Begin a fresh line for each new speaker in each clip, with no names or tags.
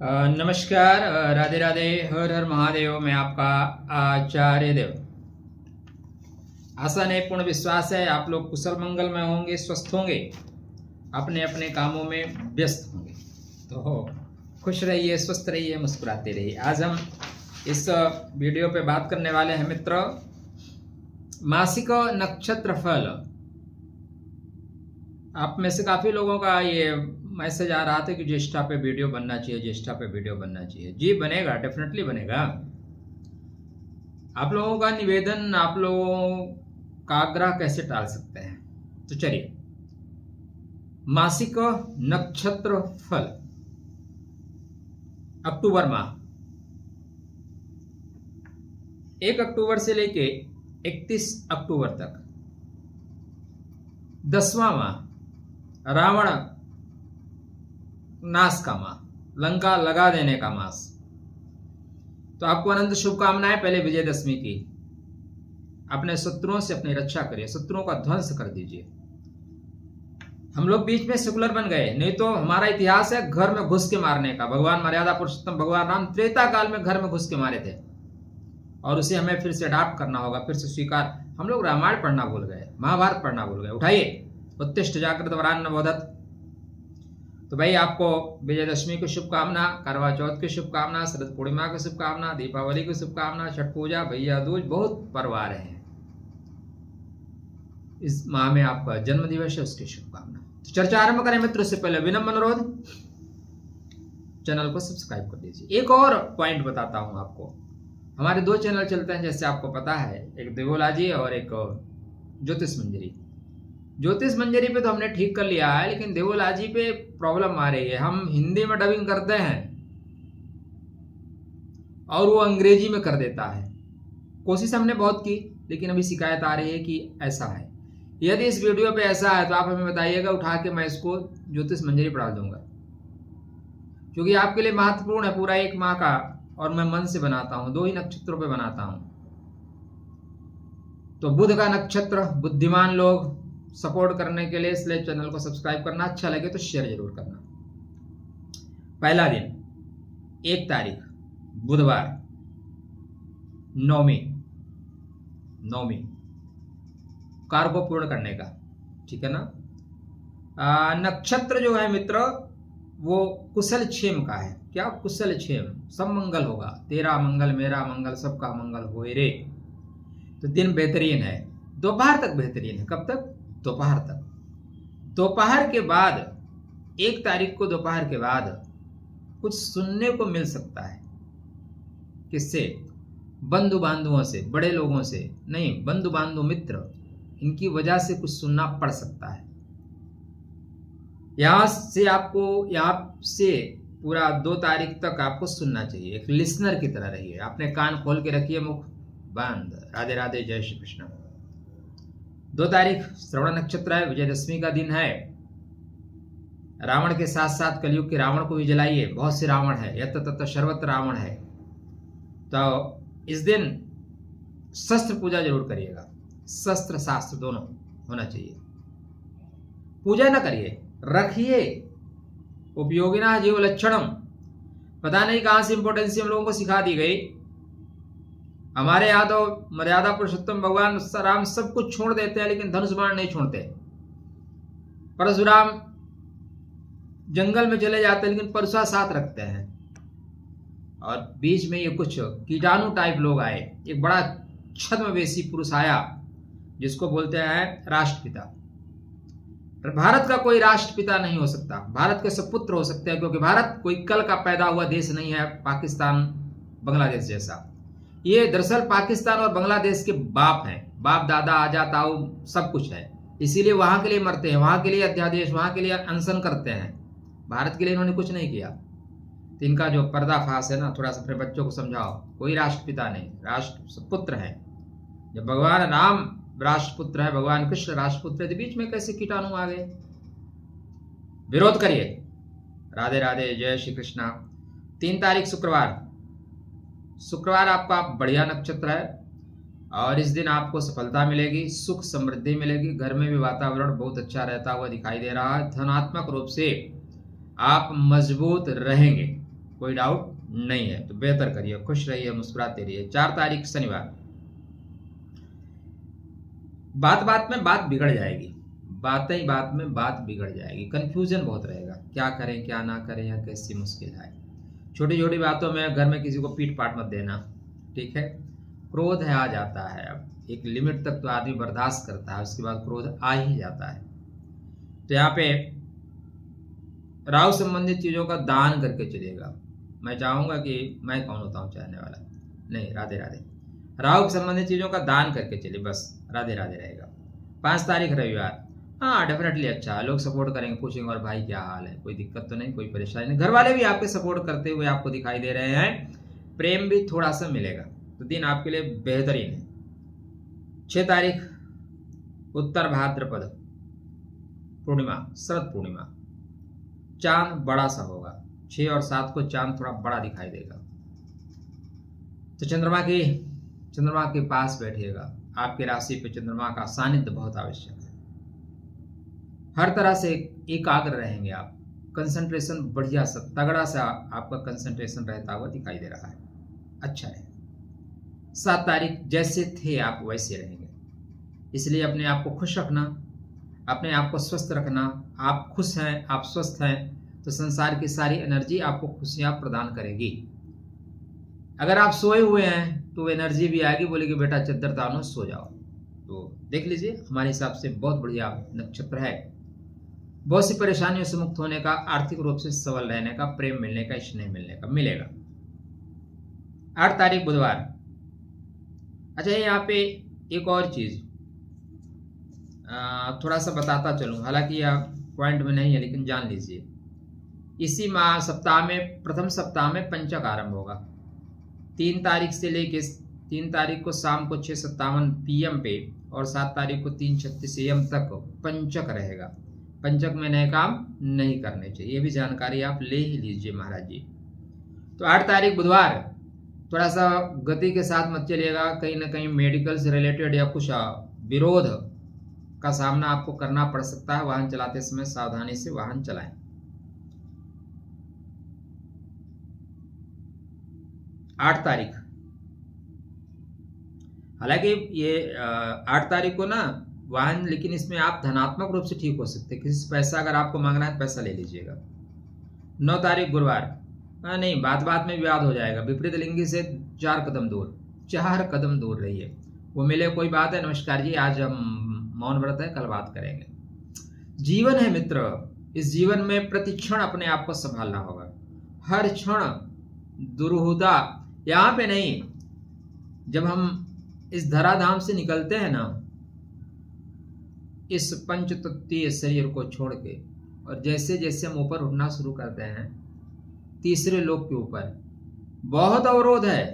नमस्कार, राधे राधे, हर हर महादेव। मैं आपका आचार्य देव। आशा नहीं पूर्ण विश्वास है आप लोग कुशल मंगल में होंगे, स्वस्थ होंगे, अपने अपने कामों में व्यस्त होंगे। तो खुश रहिए, स्वस्थ रहिए, मुस्कुराते रहिए। आज हम इस वीडियो पे बात करने वाले हैं मित्र, मासिक नक्षत्र फल। आप में से काफी लोगों का ये मैसेज आ रहा था कि ज्येष्ठा पे वीडियो बनना चाहिए, ज्येष्ठा पे वीडियो बनना चाहिए। जी बनेगा, डेफिनेटली बनेगा। आप लोगों का निवेदन, आप लोगों का आग्रह कैसे टाल सकते हैं? तो चलिए, मासिक नक्षत्र फल अक्टूबर माह, 1 अक्टूबर से लेके 31 अक्टूबर तक, 10वां माह, रावण नाश का माह, लंका लगा देने का मास। तो आपको अनंत शुभकामनाएं पहले विजयदशमी की। अपने शत्रुओं से अपनी रक्षा करिए, शत्रुओं का ध्वंस कर दीजिए। हम लोग बीच में सेकुलर बन गए, नहीं तो हमारा इतिहास है घर में घुस के मारने का। भगवान मर्यादा पुरुषोत्तम भगवान राम त्रेता काल में घर में घुस के मारे थे, और उसे हमें फिर से अडॉप्ट करना होगा, फिर से स्वीकार। हम लोग रामायण पढ़ना भूल गए, महाभारत पढ़ना भूल गए। उठाइए, उत्तिष्ठ जागृत वरान्न बोधत। तो भाई, आपको विजयदशमी की शुभकामना, करवा चौथ की शुभकामना, शरद पूर्णिमा की शुभकामना, दीपावली की शुभकामना, छठ पूजा, भैया दूज, बहुत पर्व आ रहे हैं। इस माह में आपका जन्म दिवस है, उसकी शुभकामना। तो चर्चा आरंभ करें मित्रों, से पहले विनम्र अनुरोध, चैनल को सब्सक्राइब कर दीजिए। एक और पॉइंट बताता हूं आपको, हमारे 2 चैनल चलते हैं, जैसे आपको पता है, एक देवोलाजी और एक ज्योतिष मंजरी। ज्योतिष मंजरी पे तो हमने ठीक कर लिया है, लेकिन देवोलाजी पे प्रॉब्लम आ रही है। हम हिंदी में डबिंग करते हैं और वो अंग्रेजी में कर देता है। कोशिश हमने बहुत की, लेकिन अभी शिकायत आ रही है कि ऐसा है। यदि इस वीडियो पे ऐसा है तो आप हमें बताइएगा, उठा के मैं इसको ज्योतिष मंजरी पढ़ा दूंगा, क्योंकि आपके लिए महत्वपूर्ण है पूरा 1 माह का। और मैं मन से बनाता हूं, 2 ही नक्षत्रों पे बनाता हूं। तो बुध का नक्षत्र, बुद्धिमान लोग सपोर्ट करने के लिए, इसलिए चैनल को सब्सक्राइब करना, अच्छा लगे तो शेयर जरूर करना। पहला दिन 1 तारीख बुधवार, नौमी कार्य को पूर्ण करने का, ठीक है ना। नक्षत्र जो है मित्र, वो कुशल क्षेम का है। क्या कुशल क्षेम? सब मंगल होगा, तेरा मंगल मेरा मंगल सबका मंगल होए रे। तो दिन बेहतरीन है, दोपहर तक बेहतरीन है। कब तक? दोपहर तक। दोपहर के बाद 1 तारीख को दोपहर के बाद कुछ सुनने को मिल सकता है। किससे? बंधु बांधवों से, बड़े लोगों से नहीं, बंधु बांधव मित्र, इनकी वजह से कुछ सुनना पड़ सकता है। यहां से पूरा 2 तारीख तक आपको सुनना चाहिए। एक लिसनर की तरह रहिए, अपने कान खोल के रखिए, मुख बंद। राधे राधे, जय श्री कृष्ण। 2 तारीख श्रवण नक्षत्र है, विजयदशमी का दिन है। रावण के साथ साथ कलयुग के रावण को भी जलाइए। बहुत से रावण है, यत्र तत्र सर्वत्र रावण है। तो इस दिन शस्त्र पूजा जरूर करिएगा, शस्त्र शास्त्र दोनों होना चाहिए। पूजा ना करिए, रखिए। उपयोगिना जीव लक्षणम, पता नहीं कहां से इंपोर्टेंसी हम लोगों को सिखा दी गई। हमारे यहाँ तो मर्यादा पुरुषोत्तम भगवान राम सब कुछ छोड़ देते हैं, लेकिन धनुष बाण नहीं छोड़ते। परशुराम जंगल में चले जाते हैं, लेकिन परशुआ साथ रखते हैं। और बीच में ये कुछ कीटाणु टाइप लोग आए, एक बड़ा छद्मवेशी पुरुष आया, जिसको बोलते हैं राष्ट्रपिता। भारत का कोई राष्ट्रपिता नहीं हो सकता, भारत के सपुत्र हो सकते हैं, क्योंकि भारत कोई कल का पैदा हुआ देश नहीं है, पाकिस्तान बांग्लादेश जैसा। ये दरअसल पाकिस्तान और बांग्लादेश के बाप हैं, बाप दादा आजा ताऊ सब कुछ है। इसीलिए वहां के लिए मरते हैं, वहां के लिए अध्यादेश, वहां के लिए अनशन करते हैं। भारत के लिए इन्होंने कुछ नहीं किया। तो इनका जो पर्दाफाश है ना, थोड़ा सा अपने बच्चों को समझाओ। कोई राष्ट्रपिता नहीं, राष्ट्रपुत्र है। जब भगवान राम राष्ट्रपुत्र है, भगवान कृष्ण राष्ट्रपुत्र है, बीच में कैसे कीटाणु आ गए? विरोध करिए। राधे राधे, जय श्री कृष्णा। 3 तारीख शुक्रवार आपका बढ़िया नक्षत्र है, और इस दिन आपको सफलता मिलेगी, सुख समृद्धि मिलेगी। घर में भी वातावरण बहुत अच्छा रहता हुआ दिखाई दे रहा है। धनात्मक रूप से आप मजबूत रहेंगे। कोई डाउट नहीं है। तो बेहतर करिए, खुश रहिए, मुस्कुराते रहिए। 4 तारीख शनिवार, बात बात में बात बिगड़ जाएगी, बात ही बात में बात बिगड़ जाएगी, कंफ्यूजन बहुत रहेगा, क्या करें क्या ना करें, या कैसी मुश्किल है। छोटी छोटी बातों में घर में किसी को पीट पाट मत देना, ठीक है। क्रोध है आ जाता है, अब एक लिमिट तक तो आदमी बर्दाश्त करता है, उसके बाद क्रोध आ ही जाता है। तो यहाँ पे राहु संबंधित चीजों का दान करके चलेगा। मैं चाहूंगा कि मैं कौन होता हूँ चाहने वाला, नहीं, राधे राधे। राहु संबंधित चीजों का दान करके चले, बस राधे राधे रहेगा। 5 तारीख रविवार, हाँ डेफिनेटली अच्छा है, लोग सपोर्ट करेंगे, पूछेंगे और भाई क्या हाल है, कोई दिक्कत तो नहीं, कोई परेशानी नहीं। घर वाले भी आपके सपोर्ट करते हुए आपको दिखाई दे रहे हैं, प्रेम भी थोड़ा सा मिलेगा, तो दिन आपके लिए बेहतरीन है। 6 तारीख उत्तर भाद्रपद पूर्णिमा, शरद पूर्णिमा, चांद बड़ा सा होगा। 6 और 7 को चांद थोड़ा बड़ा दिखाई देगा, तो चंद्रमा के पास बैठिएगा। आपके राशि पे चंद्रमा का सानिध्य बहुत आवश्यक है। हर तरह से एकाग्र रहेंगे आप, कंसंट्रेशन बढ़िया सा तगड़ा सा आपका कंसंट्रेशन रहता हुआ दिखाई दे रहा है, अच्छा है। 7 तारीख जैसे थे आप वैसे रहेंगे, इसलिए अपने आप को खुश रखना, अपने आप को स्वस्थ रखना। आप खुश हैं, आप स्वस्थ हैं, तो संसार की सारी एनर्जी आपको खुशियां प्रदान करेगी। अगर आप सोए हुए हैं तो एनर्जी भी आएगी, बोलेगी बेटा चद्दर तानो सो जाओ। तो देख लीजिए, हमारे हिसाब से बहुत बढ़िया नक्षत्र है। बहुत सी परेशानियों से मुक्त होने का, आर्थिक रूप से सबल रहने का, प्रेम मिलने का, स्नेह मिलने का मिलेगा। 8 तारीख बुधवार, अच्छा यहाँ पे एक और चीज थोड़ा सा बताता चलूं, हालांकि यह पॉइंट में नहीं है, लेकिन जान लीजिए। इसी माह सप्ताह में, प्रथम सप्ताह में पंचक आरंभ होगा। 3 तारीख से लेके 3 तारीख को शाम को 6:57 PM पे और 7 तारीख को 3:36 AM तक पंचक रहेगा। पंचक में नए काम नहीं करने चाहिए, ये भी जानकारी आप ले ही लीजिए महाराज जी। तो 8 तारीख बुधवार, थोड़ा सा गति के साथ मत चलिएगा, कहीं ना कहीं मेडिकल से रिलेटेड या कुछ विरोध का सामना आपको करना पड़ सकता है। वाहन चलाते समय सावधानी से वाहन चलाएं। 8 तारीख, हालांकि ये 8 तारीख को ना वाहन, लेकिन इसमें आप धनात्मक रूप से ठीक हो सकते हैं। किसी से पैसा अगर आपको मांगना है, पैसा ले लीजिएगा। 9 तारीख गुरुवार, नहीं, बात बात में विवाद हो जाएगा। विपरीत लिंगी से 4 कदम दूर रहिए। वो मिले कोई बात है, नमस्कार जी, आज हम मौन व्रत है, कल बात करेंगे। जीवन है मित्र, इस जीवन में प्रति क्षण अपने आप को संभालना होगा। हर क्षण दुर्हुदा यहाँ पे नहीं, जब हम इस धराधाम से निकलते हैं ना, इस पंचतत्वीय शरीर को छोड़ के, और जैसे जैसे हम ऊपर उठना शुरू करते हैं, तीसरे लोक के ऊपर बहुत अवरोध है,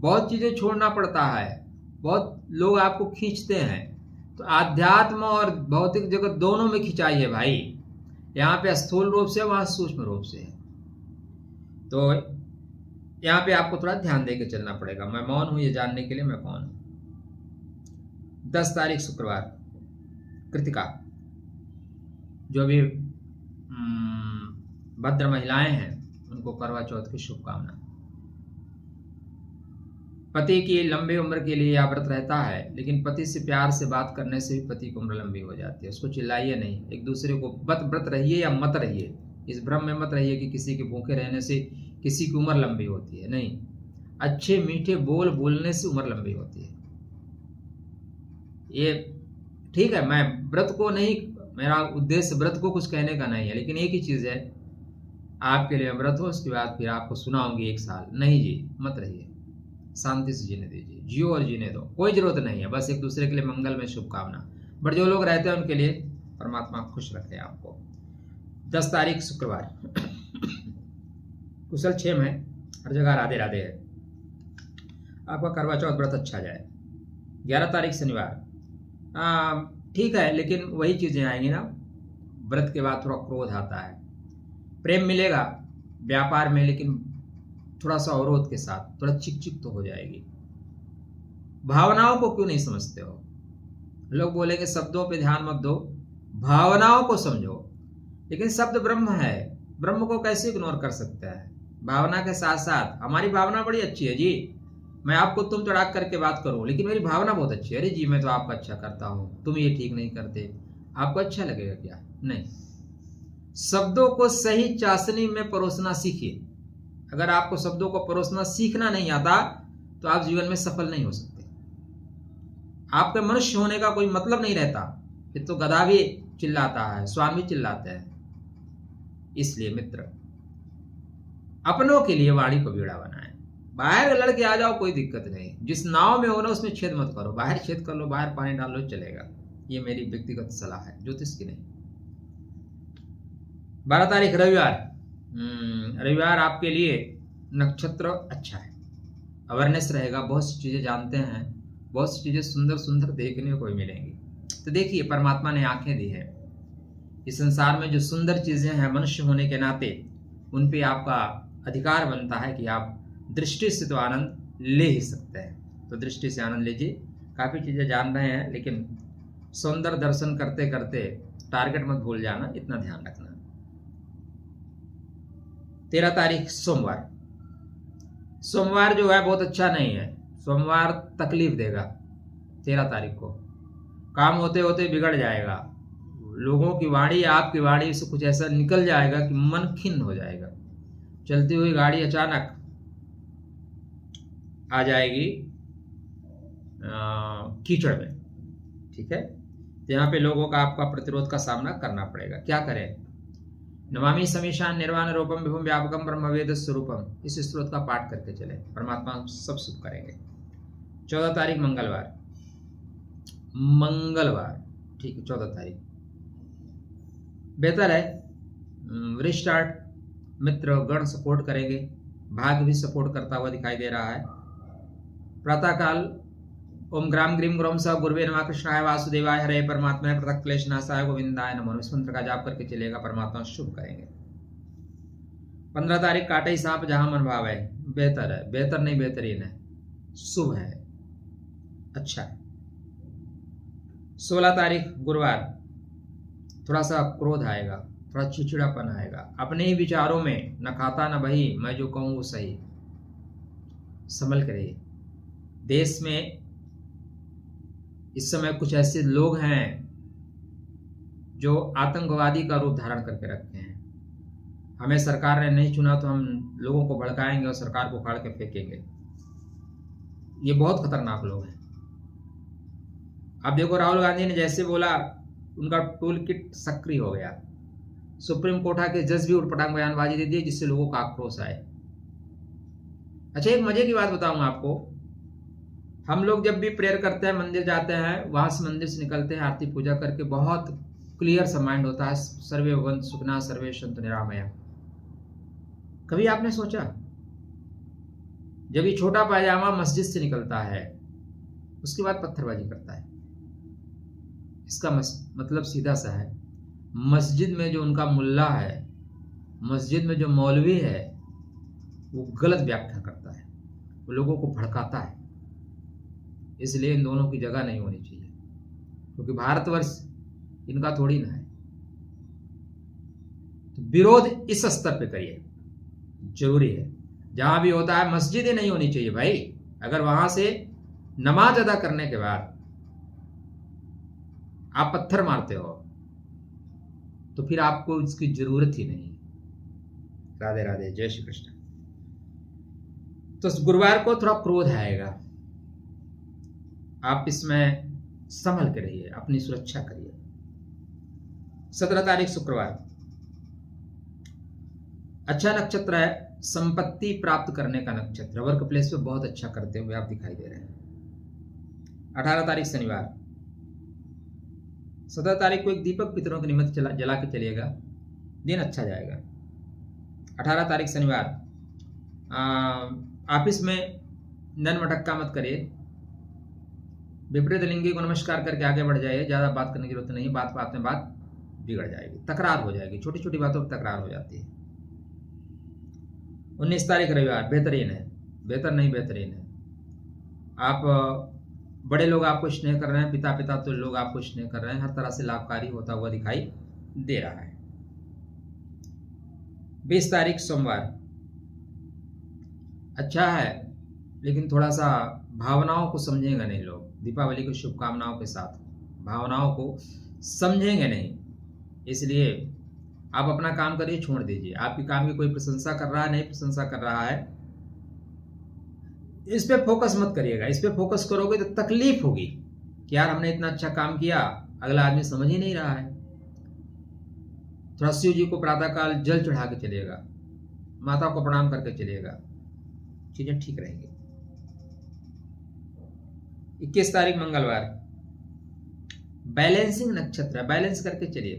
बहुत चीजें छोड़ना पड़ता है, बहुत लोग आपको खींचते हैं। तो आध्यात्म और भौतिक जगत दोनों में खिंचाई है भाई, यहाँ पे स्थूल रूप से, वहां सूक्ष्म रूप से है। तो यहाँ पे आपको थोड़ा ध्यान देकर चलना पड़ेगा। मैं मौन हूं ये जानने के लिए मैं कौन हूं। 10 तारीख शुक्रवार, कृतिका, जो भी भद्र महिलाएं हैं उनको करवा चौथ की शुभकामना। पति की लंबी उम्र के लिए यह व्रत रहता है, लेकिन पति से प्यार से बात करने से भी पति की उम्र लंबी हो जाती है। उसको चिल्लाइए नहीं, एक दूसरे को व्रत रहिए या मत रहिए, इस भ्रम में मत रहिए कि किसी के भूखे रहने से किसी की उम्र लंबी होती है। नहीं, अच्छे मीठे बोल बोलने से उम्र लंबी होती है। ये ठीक है, मैं व्रत को नहीं, मेरा उद्देश्य व्रत को कुछ कहने का नहीं है, लेकिन एक ही चीज है, आपके लिए व्रत हो, उसके बाद फिर आपको सुनाऊंगी 1 साल, नहीं जी, मत रहिए, शांति से जीने दीजिए, जियो और जीने दो, कोई जरूरत नहीं है, बस एक दूसरे के लिए मंगल में शुभकामना। बट जो लोग रहते हैं उनके लिए परमात्मा खुश रखे आपको। 10 तारीख शुक्रवार, कुशल क्षेम है, हर जगह राधे राधे है, आपका करवा चौथ व्रत अच्छा जाए। 11 तारीख शनिवार, ठीक है, लेकिन वही चीजें आएंगी ना, व्रत के बाद थोड़ा क्रोध आता है। प्रेम मिलेगा व्यापार में, लेकिन थोड़ा सा अवरोध के साथ, थोड़ा चिक तो हो जाएगी। भावनाओं को क्यों नहीं समझते हो? लोग बोलेंगे शब्दों पे ध्यान मत दो, भावनाओं को समझो। लेकिन शब्द ब्रह्म है, ब्रह्म को कैसे इग्नोर कर सकता है? भावना के साथ साथ हमारी भावना बड़ी अच्छी है जी, मैं आपको तुम चढ़ा करके बात करूं, लेकिन मेरी भावना बहुत अच्छी है, अरे जी मैं तो आपका अच्छा करता हूं, तुम ये ठीक नहीं करते, आपको अच्छा लगेगा क्या? नहीं। शब्दों को सही चाशनी में परोसना सीखिए। अगर आपको शब्दों को परोसना सीखना नहीं आता तो आप जीवन में सफल नहीं हो सकते। आपके मनुष्य होने का कोई मतलब नहीं रहता। फिर तो गधा भी चिल्लाता है, स्वान भी चिल्लाते हैं। इसलिए मित्र, अपनों के लिए वाणी को बीड़ा बनाएं। बाहर लड़के आ जाओ, कोई दिक्कत नहीं, जिस नाव में हो ना उसमें छेद मत करो, बाहर छेद कर लो, बाहर पानी डाल लो, चलेगा। ये मेरी व्यक्तिगत सलाह है, ज्योतिष की नहीं। 12 तारीख रविवार। रविवार आपके लिए नक्षत्र अच्छा है, अवेयरनेस रहेगा, बहुत सी चीजें जानते हैं, बहुत सी चीजें सुंदर सुंदर देखने को मिलेंगी। तो देखिए, परमात्मा ने आंखें दी है, इस संसार में जो सुंदर चीजें हैं, मनुष्य होने के नाते उन पे आपका अधिकार बनता है कि आप दृष्टि से तो आनंद ले ही सकते हैं। तो दृष्टि से आनंद लीजिए। काफी चीजें जान रहे हैं, लेकिन सौंदर्य दर्शन करते करते टारगेट मत भूल जाना, इतना ध्यान रखना। 13 तारीख सोमवार। सोमवार जो है बहुत अच्छा नहीं है, सोमवार तकलीफ देगा। 13 तारीख को काम होते होते बिगड़ जाएगा, लोगों की वाणी, आपकी वाणी से कुछ ऐसा निकल जाएगा कि मन खिन्न हो जाएगा। चलती हुई गाड़ी अचानक आ जाएगी कीचड़ में, ठीक है? तो यहाँ पे लोगों का, आपका प्रतिरोध का सामना करना पड़ेगा। क्या करें? नमामि समीशान निर्वाण रूपम विभुम व्यापकम ब्रह्मवेद स्वरूपम, इस स्त्रोत का पाठ करके चले, परमात्मा सब सुख करेंगे। 14 तारीख मंगलवार। मंगलवार ठीक है, 14 तारीख बेहतर है। रिस्टार्ट, मित्र गण सपोर्ट करेंगे, भाग्य भी सपोर्ट करता हुआ दिखाई दे रहा है। प्रातःकाल ओम ग्राम ग्रीम ग्रोम स गुरुवे नमः कृष्णाय वासुदेवाय हरे परमात्मा पृथक क्लेश नाशाय गोविंदाय नमः, इस मंत्र का जाप करके चलेगा, परमात्मा शुभ करेंगे। 15 तारीख काटे सांप जहां मन भाव है, बेहतर है, बेहतर नहीं बेहतरीन है, शुभ है, अच्छा है। 16 तारीख गुरुवार, थोड़ा सा क्रोध आएगा, थोड़ा चिड़चिड़ापन आएगा, अपने ही विचारों में न खाता न बही, मैं जो कहूं वो सही। संभल के रहिए। देश में इस समय कुछ ऐसे लोग हैं जो आतंकवादी का रूप धारण करके रखे हैं। हमें सरकार ने नहीं चुना तो हम लोगों को भड़काएंगे और सरकार को उखाड़ के फेंकेंगे। ये बहुत खतरनाक लोग हैं। अब देखो, राहुल गांधी ने जैसे बोला, उनका टूल किट सक्रिय हो गया। सुप्रीम कोर्ट के जज भी उठपटांग बयानबाजी दे दी, जिससे लोगों का आक्रोश आए। अच्छा, एक मजे की बात बताऊं आपको, हम लोग जब भी प्रेयर करते हैं, मंदिर जाते हैं, वहां से मंदिर से निकलते हैं आरती पूजा करके, बहुत क्लियर सा माइंड होता है, सर्वे भवन्तु सुखिनः सर्वे सन्तु निरामया। कभी आपने सोचा, जब ये छोटा पायजामा मस्जिद से निकलता है, उसके बाद पत्थरबाजी करता है, इसका मतलब सीधा सा है, मस्जिद में जो उनका मुल्ला है, मस्जिद में जो मौलवी है, वो गलत व्याख्या करता है, वो लोगों को भड़काता है। इसलिए इन दोनों की जगह नहीं होनी चाहिए, क्योंकि भारतवर्ष इनका थोड़ी ना है। तो विरोध इस स्तर पे करिए, जरूरी है। जहां भी होता है, मस्जिद ही नहीं होनी चाहिए भाई। अगर वहां से नमाज अदा करने के बाद आप पत्थर मारते हो तो फिर आपको इसकी जरूरत ही नहीं। राधे राधे, जय श्री कृष्ण। तो गुरुवार को थोड़ा क्रोध आएगा, आप इसमें संभल के रहिए, अपनी सुरक्षा करिए। 17 तारीख शुक्रवार, अच्छा नक्षत्र है, संपत्ति प्राप्त करने का नक्षत्र, वर्क प्लेस पे बहुत अच्छा करते हुए आप दिखाई दे रहे हैं। 18 तारीख शनिवार। 17 तारीख को एक दीपक पितरों के निमित्त जला के चलिएगा, दिन अच्छा जाएगा। 18 तारीख शनिवार, ऑफिस में नन मटक्का मत करिए, विपरीत लिंगी को नमस्कार करके आगे बढ़ जाइए, ज़्यादा बात करने की जरूरत नहीं, बात बात में बात बिगड़ जाएगी, तकरार हो जाएगी, छोटी छोटी बातों पर तकरार हो जाती है। 19 तारीख रविवार, बेहतरीन है, बेहतर नहीं बेहतरीन है। आप बड़े लोग आपको स्नेह कर रहे हैं, पिता पिता तो लोग आपको स्नेह कर रहे हैं, हर तरह से लाभकारी होता हुआ दिखाई दे रहा है। 20 तारीख सोमवार अच्छा है, लेकिन थोड़ा सा भावनाओं को समझेंगे नहीं लोग। दीपावली की शुभकामनाओं के साथ भावनाओं को समझेंगे नहीं, इसलिए आप अपना काम करिए, छोड़ दीजिए। आपके काम की कोई प्रशंसा कर रहा है, नहीं प्रशंसा कर रहा है, इस पे फोकस मत करिएगा। इस पे फोकस करोगे तो तकलीफ होगी कि यार हमने इतना अच्छा काम किया, अगला आदमी समझ ही नहीं रहा है। थोड़ा शिव जी को प्रातःकाल जल चढ़ा के चलिएगा, माता को प्रणाम करके चलिएगा, चीजें ठीक रहेंगी। 21 तारीख मंगलवार, बैलेंसिंग नक्षत्र है, बैलेंस करके चलिए,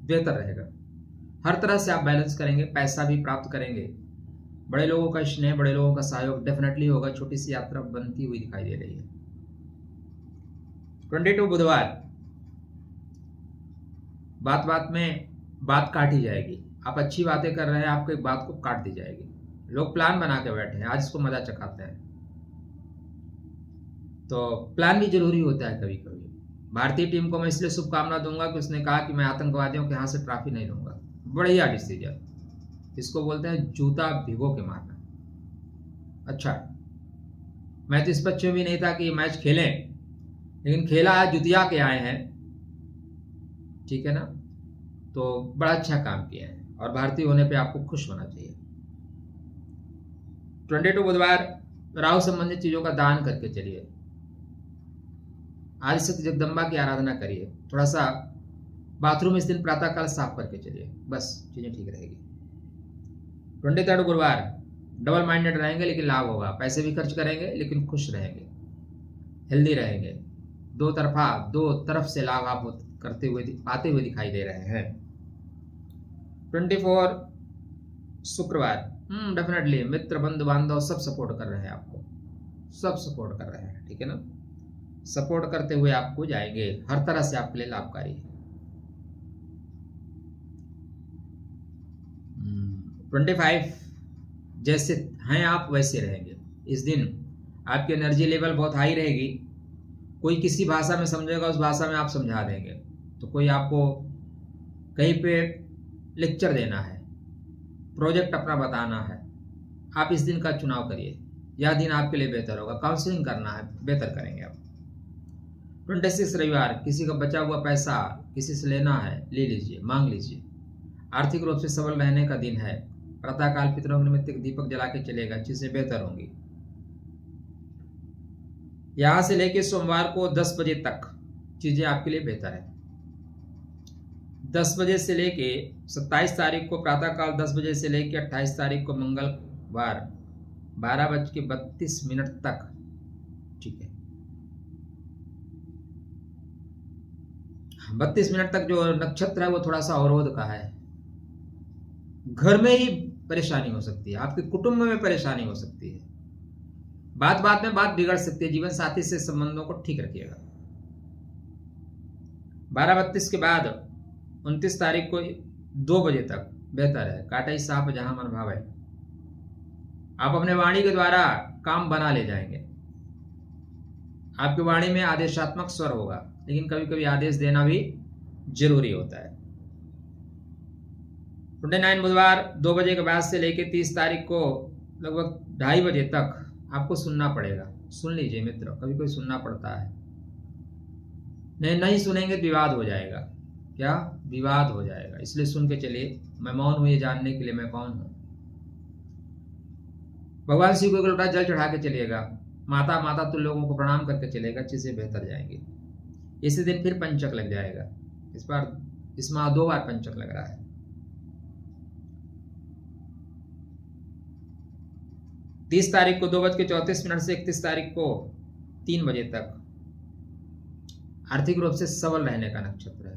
बेहतर रहेगा। हर तरह से आप बैलेंस करेंगे, पैसा भी प्राप्त करेंगे, बड़े लोगों का स्नेह, बड़े लोगों का सहयोग डेफिनेटली होगा। छोटी सी यात्रा बनती हुई दिखाई दे रही है। 22 बुधवार, बात बात में बात काटी जाएगी। आप अच्छी बातें कर रहे हैं, आपको एक बात को काट दी जाएगी। लोग प्लान बना के बैठे हैं, आज इसको मजा चखाते हैं। तो प्लान भी जरूरी होता है कभी कभी। भारतीय टीम को मैं इसलिए शुभकामना दूंगा कि उसने कहा कि मैं आतंकवादियों के हाथ से ट्रॉफी नहीं लूंगा। बढ़िया डिसीजन, इसको बोलते हैं जूता भिगो के मारना। अच्छा, मैं तो इस पक्ष में भी नहीं था कि मैच खेलें, लेकिन खेला है, जुतिया के आए हैं, ठीक है ना। तो बड़ा अच्छा काम किया है और भारतीय होने पे आपको खुश होना चाहिए। 22 बुधवार, राहु संबंधित चीजों का दान करके चलिए। आदिशक्ति जगदम्बा की आराधना करिए। थोड़ा सा बाथरूम इस दिन प्रातःकाल साफ करके चलिए, बस चीजें ठीक रहेगी। 23 गुरुवार, डबल माइंडेड रहेंगे लेकिन लाभ होगा। पैसे भी खर्च करेंगे लेकिन खुश रहेंगे, हेल्दी रहेंगे। दो तरफ से लाभ आप करते हुए आते हुए दिखाई दे रहे हैं। 24 शुक्रवार, डेफिनेटली मित्र बंधु बांधव सब सपोर्ट कर रहे हैं आपको, सब सपोर्ट कर रहे हैं, ठीक है ना। सपोर्ट करते हुए आपको जाएंगे, हर तरह से आपके लिए लाभकारी है। 25, जैसे हैं आप वैसे रहेंगे। इस दिन आपकी एनर्जी लेवल बहुत हाई रहेगी। कोई किसी भाषा में समझेगा, उस भाषा में आप समझा देंगे। तो कोई आपको कहीं पे लेक्चर देना है, प्रोजेक्ट अपना बताना है, आप इस दिन का चुनाव करिए। यह दिन आपके लिए बेहतर होगा। काउंसलिंग करना है, बेहतर करेंगे आप। 26 रविवार, किसी का बचा हुआ पैसा किसी से लेना है, ले लीजिए, मांग लीजिए। आर्थिक रूप से सबल रहने का दिन है। प्रातःकाल पितरों निमित्त दीपक जला के चलेगा, चीजें बेहतर होंगी। यहां से लेके सोमवार को 10 बजे तक चीजें आपके लिए बेहतर है। 10 बजे से लेके 27 तारीख को प्रातःकाल 10 बजे से लेके 28 तारीख को मंगलवार 12:32 तक, ठीक है। 32 मिनट तक जो नक्षत्र है वो थोड़ा सा अवरोध का है। घर में ही परेशानी हो सकती है, आपके कुटुंब में परेशानी हो सकती है, बात बात में बात बिगड़ सकती है। जीवन साथी से संबंधों को ठीक रखिएगा। 12:32 के बाद 29 तारीख को 2 बजे तक बेहतर है। काटा साफ जहां मन भाव है। आप अपने वाणी के द्वारा काम बना ले जाएंगे। आपकी वाणी में आदेशात्मक स्वर होगा, लेकिन कभी कभी आदेश देना भी जरूरी होता है। 29 बुधवार 2 बजे के बाद से लेकर 30 तारीख को लगभग 2:30 बजे तक आपको सुनना पड़ेगा। सुन लीजिए मित्र, कभी कोई सुनना पड़ता है। नहीं सुनेंगे तो विवाद हो जाएगा। क्या विवाद हो जाएगा, इसलिए सुन के चलिए। मैं मौन हूं ये जानने के लिए मैं कौन हूं। भगवान शिव को एक लोटा जल चढ़ा के चलिएगा। माता तुम लोगों को प्रणाम करके चलेगा, चीजें बेहतर जाएंगी। इसी दिन फिर पंचक लग जाएगा। इस माह 2 बार पंचक लग रहा है। तीस तारीख को 2:34 से 31 तारीख को 3 बजे तक आर्थिक रूप से सबल रहने का नक्षत्र है।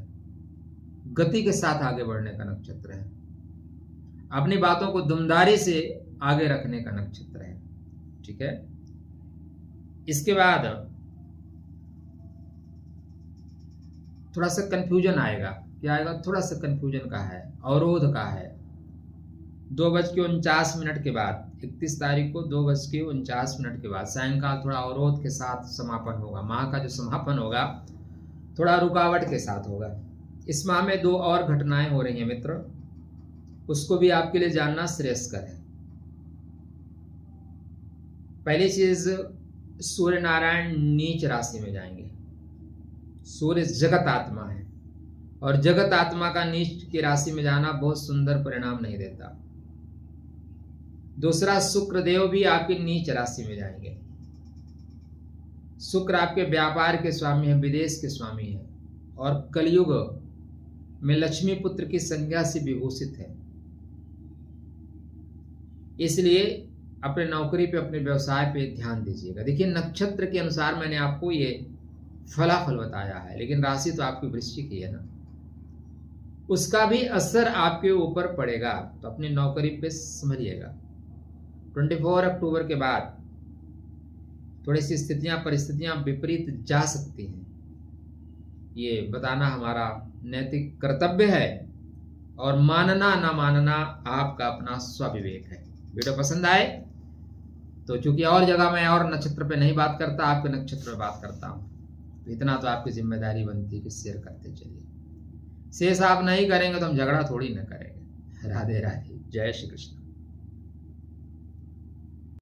गति के साथ आगे बढ़ने का नक्षत्र है। अपनी बातों को दुमदारी से आगे रखने का नक्षत्र है, ठीक है। इसके बाद थोड़ा सा कंफ्यूजन आएगा। क्या आएगा? थोड़ा सा कंफ्यूजन का है, अवरोध का है। 2:49 के बाद 31 तारीख को 2:49 के बाद सायंकाल थोड़ा अवरोध के साथ समापन होगा। माह का जो समापन होगा थोड़ा रुकावट के साथ होगा। इस माह में 2 और घटनाएं हो रही हैं मित्र, उसको भी आपके लिए जानना श्रेयस्कर है। पहली चीज, सूर्य नारायण नीच राशि में जाएंगे। सूर्य जगत आत्मा है और जगत आत्मा का नीच की राशि में जाना बहुत सुंदर परिणाम नहीं देता। दूसरा, शुक्र देव भी आपकी नीच राशि में जाएंगे। शुक्र आपके व्यापार के स्वामी है, विदेश के स्वामी है और कलयुग में लक्ष्मी पुत्र की संज्ञा से विभूषित है। इसलिए अपने नौकरी पे, अपने व्यवसाय पे ध्यान दीजिएगा। देखिए, नक्षत्र के अनुसार मैंने आपको ये फलाफल बताया है, लेकिन राशि तो आपकी वृश्चिक ही है ना, उसका भी असर आपके ऊपर पड़ेगा, तो अपनी नौकरी पे समझिएगा। 24 अक्टूबर के बाद थोड़ी सी परिस्थितियां विपरीत जा सकती हैं, ये बताना हमारा नैतिक कर्तव्य है और मानना ना मानना आपका अपना स्वविवेक है। वीडियो पसंद आए तो, चूंकि और जगह मैं और नक्षत्र पे नहीं बात करता, आपके नक्षत्र पे बात करता हूं, तो इतना तो आपकी जिम्मेदारी बनती है कि शेयर करते चलिए। शेष आप नहीं करेंगे तो हम झगड़ा थोड़ी ना करेंगे। राधे राधे, जय श्री कृष्ण।